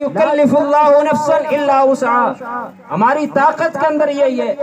یکلفُ نفسا الا وسعہا، ہماری طاقت کے اندر یہی ہے،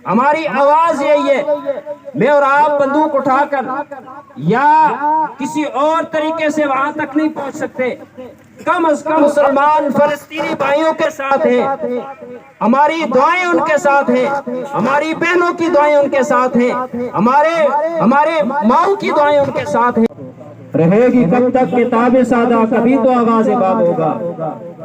ہماری آواز یہی ہے۔ میں اور آپ بندوق اٹھا کر یا کسی اور طریقے سے وہاں تک نہیں پہنچ سکتے۔ کم از کم مسلمان فلسطینی بھائیوں کے ساتھ ہیں، ہماری دعائیں ان کے ساتھ ہیں، ہماری بہنوں کی دعائیں ان کے ساتھ ہیں، ہمارے ماؤں کی دعائیں ان کے ساتھ ہیں۔ رہے گی کب تک کتاب سادہ، کبھی تو آغاز باب ہوگا،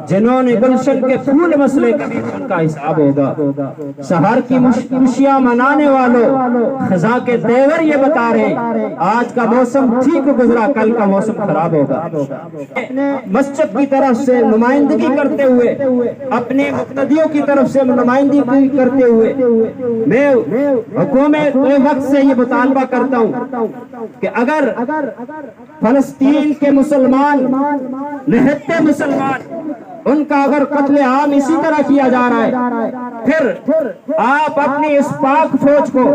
جنہوں نے گلشن کے پھول مسلے کبھی ان کا حساب ہوگا۔ سحر کی خوشیاں منانے والوں خزاں کے تیور یہ بتا رہے، آج کا موسم ٹھیک گزرا، کل کا موسم خراب ہوگا۔ مسجد کی طرف سے نمائندگی کرتے ہوئے، اپنے مقتدیوں کی طرف سے نمائندگی کرتے ہوئے میں حکومت وقت سے یہ مطالبہ کرتا ہوں کہ اگر فلسطین کے مسلمان، نہتے مسلمان، ان کا اگر قتل عام اسی طرح کیا جا رہا ہے، پھر آپ اپنی اس پاک فوج کو،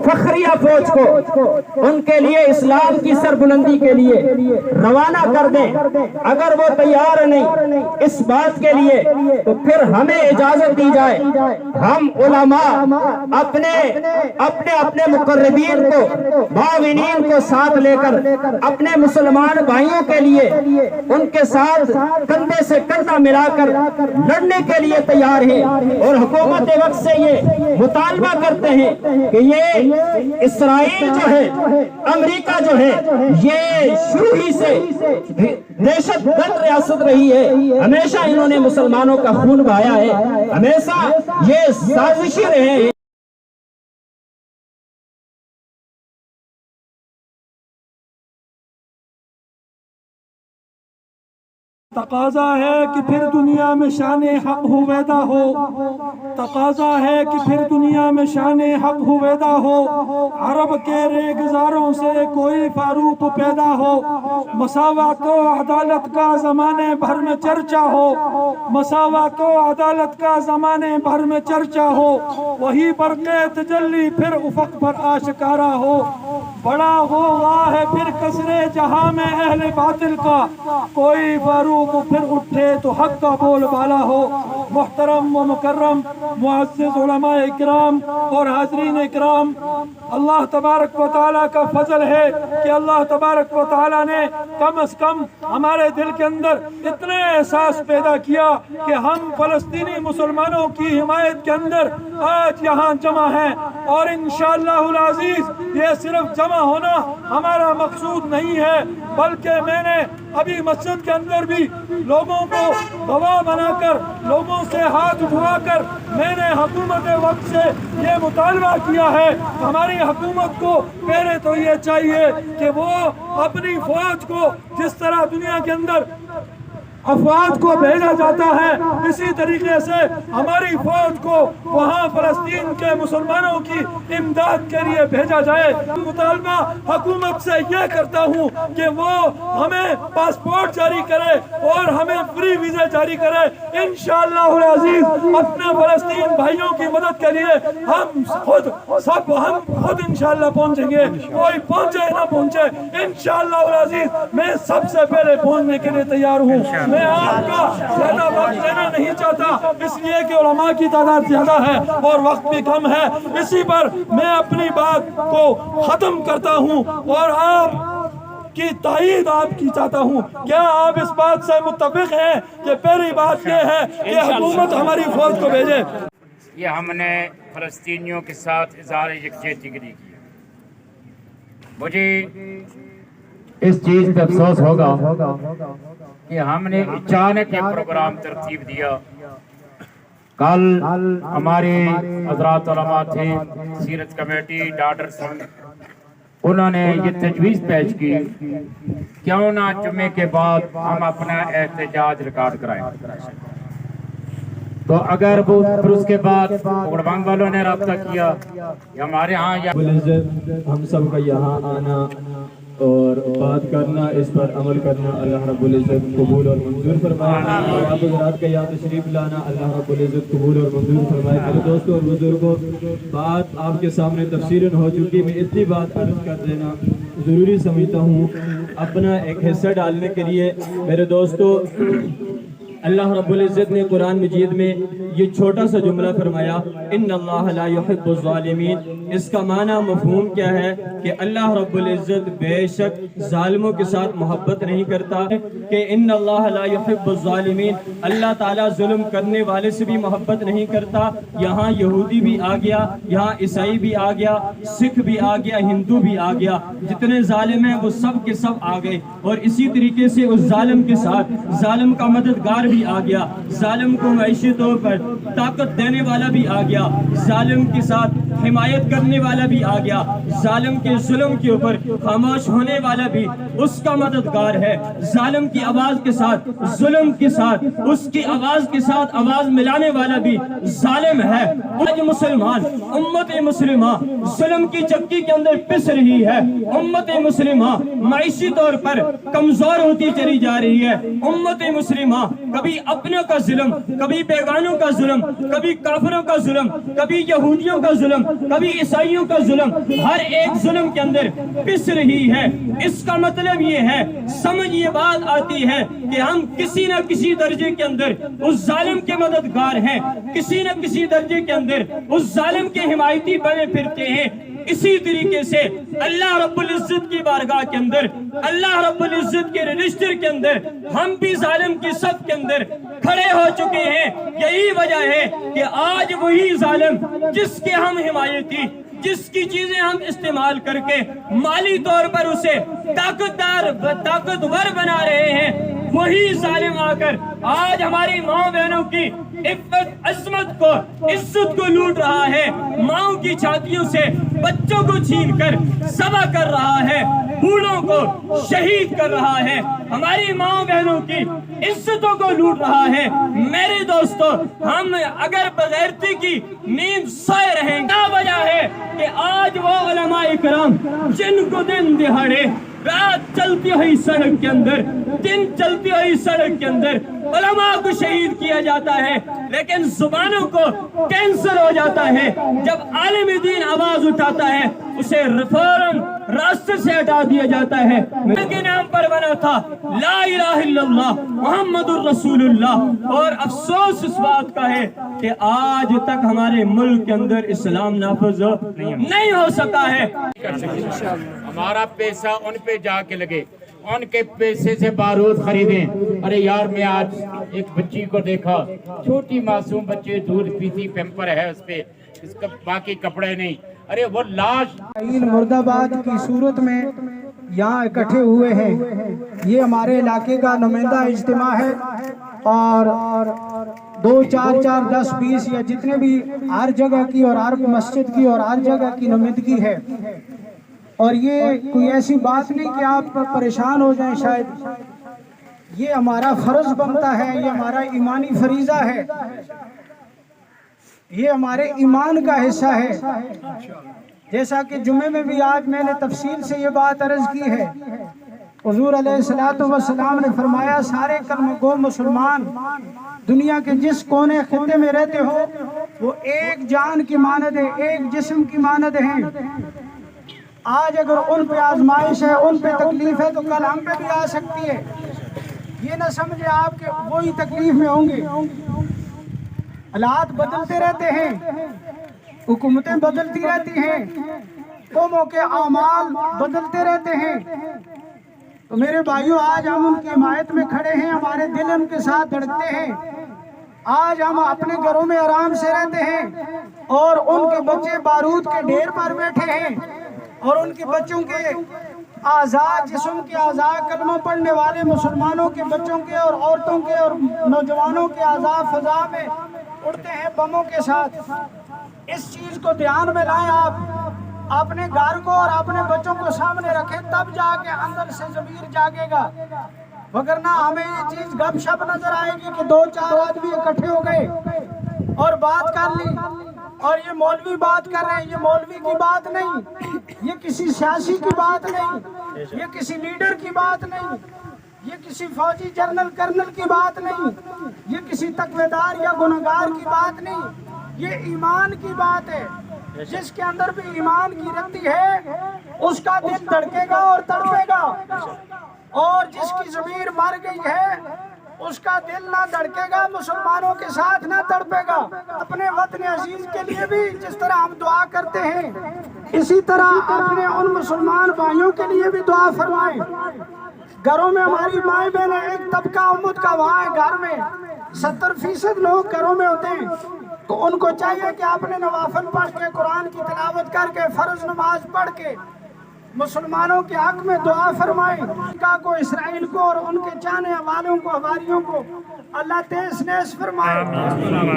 فخریہ فوج کو ان کے لیے اسلام کی سربلندی کے لیے روانہ کر دیں۔ اگر وہ تیار نہیں اس بات کے لیے تو پھر ہمیں اجازت دی جائے، ہم علماء اپنے مقربین کو، معاونین کو ساتھ لے کر اپنے مسلمان بھائیوں کے لیے ان کے ساتھ کندھے سے کندھا ملا کر لڑنے کے لیے تیار ہیں، اور حکومت وقت سے یہ مطالبہ کرتے ہیں کہ یہ اسرائیل جو ہے، امریکہ جو ہے، یہ شروع ہی سے دہشت گرد ریاست رہی ہے، ہمیشہ انہوں نے مسلمانوں کا خون بہایا ہے، ہمیشہ یہ سازشی رہے ہیں۔ تقاضا ہے کہ پھر دنیا میں شان حق ہویدا ہو، تقاضا ہے کہ پھر دنیا میں شان حق ہویدا ہو، عرب کے ریگزاروں سے کوئی فاروق پیدا ہو، مساوات و عدالت کا زمانے بھر میں چرچا ہو، مساوات و عدالت کا زمانے بھر میں چرچا ہو، وہی برق تجلی پھر افق پر آشکارا ہو، بڑا غوغا ہے پھر کسرے جہاں میں اہل باطل کا، کوئی فاروق پھر اٹھے تو حق کا بول بالا ہو۔ محترم و مکرم معزز علماء اکرام اور حاضرین اکرام، اللہ تبارک و تعالیٰ کا فضل ہے کہ اللہ تبارک و تعالیٰ نے کم از کم ہمارے دل کے اندر اتنے احساس پیدا کیا کہ ہم فلسطینی مسلمانوں کی حمایت کے اندر آج یہاں جمع ہیں، اور انشاءاللہ العزیز یہ صرف جمع ہونا ہمارا مقصود نہیں ہے، بلکہ میں نے ابھی مسجد کے اندر بھی لوگوں کو گواہ بنا کر، لوگوں سے ہاتھ اٹھوا کر میں نے حکومت وقت سے یہ مطالبہ کیا ہے۔ ہماری حکومت کو پہلے تو یہ چاہیے کہ وہ اپنی فوج کو جس طرح دنیا کے اندر افواج کو بھیجا جاتا ہے، اسی طریقے سے ہماری فوج کو وہاں فلسطین کے مسلمانوں کی امداد کے لیے بھیجا جائے۔ مطالبہ حکومت سے یہ کرتا ہوں کہ وہ ہمیں پاسپورٹ جاری کرے اور ہمیں فری ویزے جاری کرے۔ انشاءاللہ العزیز اپنے فلسطین بھائیوں کی مدد کے لیے ہم خود انشاءاللہ پہنچیں گے، کوئی پہنچے نہ پہنچے، انشاءاللہ العزیز میں سب سے پہلے پہنچنے کے لیے تیار ہوں۔ میں آپ کا زیادہ وقت لینا نہیں چاہتا، اس لیے کہ علماء کی تعداد زیادہ ہے اور وقت بھی کم ہے، اسی پر میں اپنی بات کو ختم کرتا ہوں اور آپ کی تائید آپ کی چاہتا ہوں۔ کیا آپ اس بات سے متفق ہیں کہ پہلی بات یہ ہے کہ حکومت ہماری فوج کو بھیجے؟ یہ ہم نے فلسطینیوں کے ساتھ اظہار یکجہتی کی۔ مجھے اس چیز پہ افسوس ہوگا کہ ہم نے اچانک یہ پروگرام ترتیب دیا۔ کل ہمارے حضرات علماء تھے، سیرت کمیٹی، ڈاکٹر سنگھ، انہوں نے یہ تجویز پیش کی کیوں نہ جمعے کے بعد ہم اپنا احتجاج ریکارڈ کرائیں۔ تو اگر وہ پھر اس کے بعد گڑبانگ والوں نے رابطہ کیا ہمارے ہاں ہم سب کا یہاں آنا اور بات کرنا، اس پر عمل کرنا اللہ رب العزت قبول اور منظور فرمائے، اور آپ حضرات کا یہاں تشریف لانا اللہ رب العزت قبول اور منظور فرمائے۔ میرے دوستوں اور بزرگوں، بات آپ کے سامنے تفصیلاً ہو چکی، میں اتنی بات عرض کر دینا ضروری سمجھتا ہوں اپنا ایک حصہ ڈالنے کے لیے۔ میرے دوستوں، اللہ رب العزت نے قرآن مجید میں یہ چھوٹا سا جملہ فرمایا ان اللہ لا يحب الظالمین. اس کا معنی مفہوم کیا ہے کہ اللہ رب العزت بے شک ظالموں کے ساتھ محبت نہیں کرتا کہ ان اللہ لا يحب الظالمین. اللہ تعالیٰ ظلم کرنے والے سے بھی محبت نہیں کرتا. یہاں یہودی بھی آ گیا, یہاں عیسائی بھی آ گیا, سکھ بھی آ گیا, ہندو بھی آ گیا. جتنے ظالم ہیں وہ سب کے سب آ گئے. اور اسی طریقے سے اس ظالم کے ساتھ ظالم کا مددگار بھی آ گیا, ظالم کو معاشی طور پر طاقت دینے والا بھی آ گیا, ظالم کے ساتھ حمایت کرنے والا بھی آ گیا, ظالم کے ظلم کے اوپر خاموش ہونے والا بھی اس کا مددگار ہے. ظالم کی آواز کے ساتھ ظلم کے ساتھ اس کی آواز کے ساتھ آواز ملانے والا بھی ظالم ہے. آج مسلمان امت مسلمہ ظلم کی چکی کے اندر پس رہی ہے. امت مسلمہ معاشی طور پر کمزور ہوتی چلی جا رہی ہے. امت مسلمہ کبھی اپنوں کا ظلم, کبھی بیگانوں کا ظلم, کبھی کافروں کا ظلم, کبھی یہودیوں کا ظلم, کبھی عیسائیوں کا ظلم, ہر ایک ظلم کے اندر پس رہی ہے. اس کا مطلب یہ ہے, سمجھ یہ بات آتی ہے کہ ہم کسی نہ کسی درجے کے اندر اس ظالم کے مددگار ہیں, کسی نہ کسی درجے کے اندر اس ظالم کے حمایتی بنے پھرتے ہیں. اسی طریقے سے اللہ رب العزت کی بارگاہ کے اندر, اللہ رب العزت کے رجسٹر کے اندر ہم بھی ظالم کی صف کے اندر کھڑے ہو چکے ہیں. یہی وجہ ہے کہ آج وہی ظالم جس کے ہم حمایتی, جس کی چیزیں ہم استعمال کر کے مالی طور پر اسے طاقتور بنا رہے ہیں, وہی ظالم آ کر آج ہماری ماں بہنوں کی عفت عصمت کو, عزت کو لوٹ رہا ہے. ماؤں کی چھاتیوں سے بچوں کو چھین کر ذبح کر رہا ہے, بوڑھوں کو شہید کر رہا ہے, ہماری ماں بہنوں کی عزتوں کو لوٹ رہا ہے. میرے دوستو, ہم اگر بغیرتی کی نیند سوئے رہیں, کیا وجہ ہے کہ آج وہ علماء اکرام جن کو دن دہاڑے رات چلتی ہوئی سڑک کے اندر, دن چلتی ہوئی سڑک کے اندر علماء کو شہید کیا جاتا ہے, لیکن زبانوں کو کینسر ہو جاتا ہے. جب عالم دین آواز اٹھاتا ہے اسے فوراً راستے سے ہٹا دیا جاتا ہے. کے نام پر بنا تھا لا الہ الا اللہ محمد الرسول اللہ. اور افسوس اس بات کا ہے کہ آج تک ہمارے ملک کے اندر اسلام نافذ نہیں ہو سکا ہے. ہمارا پیسہ ان پہ جا کے لگے, ان کے پیسے سے بارود خریدیں. ارے یار, میں آج ایک بچی کو دیکھا, چھوٹی معصوم بچے, دودھ پیتی, پیمپر ہے اس پہ, اس کا باقی کپڑے نہیں. ارے وہ لاش مرد آباد کی صورت میں یہاں اکٹھے ہوئے ہیں. یہ ہمارے علاقے کا نمائندہ اجتماع ہے اور 2 4 4 10 20 یا جتنے بھی ہر جگہ کی اور ہر مسجد کی اور ہر جگہ کی نمائندگی ہے. اور یہ کوئی ایسی بات نہیں کہ آپ پریشان ہو جائیں. شاید یہ ہمارا فرض بنتا ہے, یہ ہمارا ایمانی فریضہ ہے, یہ ہمارے ایمان کا حصہ ہے. جیسا کہ جمعے میں بھی آج میں نے تفصیل سے یہ بات عرض کی ہے. حضور علیہ السلام نے فرمایا سارے کلمہ گو مسلمان دنیا کے جس کونے خطے میں رہتے ہو وہ ایک جان کی مانند ہے, ایک جسم کی مانند ہیں. آج اگر ان پہ آزمائش ہے, ان پہ تکلیف ہے, تو کل ہم پہ بھی آ سکتی ہے. یہ نہ سمجھے آپ کہ وہی تکلیف میں ہوں گے. حالات بدلتے رہتے ہیں, حکومتیں بدلتی رہتی ہیں, قوموں کے اعمال بدلتے رہتے ہیں. تو میرے بھائیوں, آج ہم ان کی حمایت میں کھڑے ہیں, ہمارے دل ان کے ساتھ دھڑکتے ہیں. آج ہم اپنے گھروں میں آرام سے رہتے ہیں اور ان کے بچے بارود کے ڈھیر پر بیٹھے ہیں, اور ان کے بچوں کے آزاد جسم کے آزاد کلمہ پڑھنے والے مسلمانوں کے بچوں کے اور عورتوں کے اور نوجوانوں کے آزاد فضا میں اڑتے ہیں بموں کے ساتھ. اس چیز کو دھیان میں لائیں. آپ اپنے گھر کو اور اپنے بچوں کو سامنے رکھیں, تب جا کے اندر سے ضمیر جاگے گا. وگرنہ ہمیں یہ چیز گپ شپ نظر آئے گی کہ 2 4 آدمی اکٹھے ہو گئے اور بات کر لی, اور یہ مولوی بات کر رہے ہیں. یہ مولوی کی بات نہیں, یہ کسی سیاسی کی بات نہیں, یہ کسی لیڈر کی بات نہیں, یہ کسی فوجی جنرل کرنل کی بات نہیں, یہ کسی تقویدار یا گنہگار کی بات نہیں. یہ ایمان کی بات ہے. جس کے اندر بھی ایمان کی رتی ہے اس کا دل دھڑکے گا اور تڑپے گا, اور جس کی ضمیر مر گئی ہے اس کا دل نہ دھڑکے گا، مسلمانوں کے ساتھ نہ تڑپے گا۔ اپنے وطن عزیز کے لیے بھی جس طرح ہم دعا کرتے ہیں، اسی طرح اپنے ان مسلمان بھائیوں کے لیے بھی دعا فرمائیں۔ گھروں میں ہماری مائیں بہنیں، ایک طبقہ امت کا وہاں ہے، گھر میں 70% لوگ گھروں میں ہوتے ہیں، تو ان کو چاہیے کہ اپنے نوافل پڑھ کے، قرآن کی تلاوت کر کے، فرض نماز پڑھ کے مسلمانوں کے حق میں دعا فرمائیں۔ امریکہ کو، اسرائیل کو اور ان کے چاہنے والوں کو، ہماریوں کو اللہ تیز نیز فرمائے۔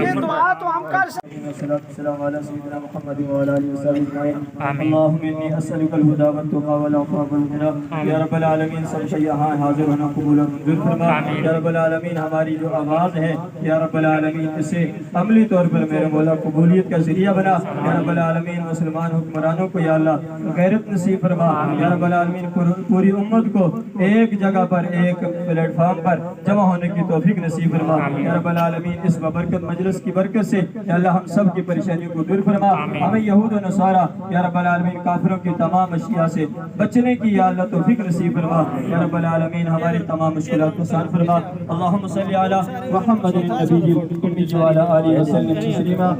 یہ دعا تو ہم کر سکتے ہیں۔ والسلام على سيدنا محمد وعلى اله وصحبه اجمعين اللهم اني اسالك الهدى والتقى والعفاف والغنى یا رب العالمین سب سے یہاں حاضر ہونا قبول اور منظور فرما یا رب العالمین ہماری جو آواز ہے یا رب العالمین اسے عملی طور پر میرے مولا قبولیت کا ذریعہ بنا یا رب العالمین مسلمان حکمرانوں کو یا اللہ غیرت نصیب فرما یا رب العالمین پوری امت کو ایک جگہ پر ایک پلیٹ فارم پر جمع ہونے کی توفیق نصیب فرما یا رب العالمین اس ببرکت مجلس کی برکت سے یا اللہ ہم سب کی پریشانیوں کو دور فرما ہمیں یہود و نصارہ یا رب العالمین کافروں کی تمام اشیاء سے بچنے کی یا اللہ توفیق نصیب فرما یا رب العالمین ہماری تمام مشکلات کو آسان فرما اللہم صلی علی محمد النبی الأمی وعلی آلہ وسلم تسلیما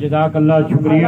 جزاک اللہ شکریہ۔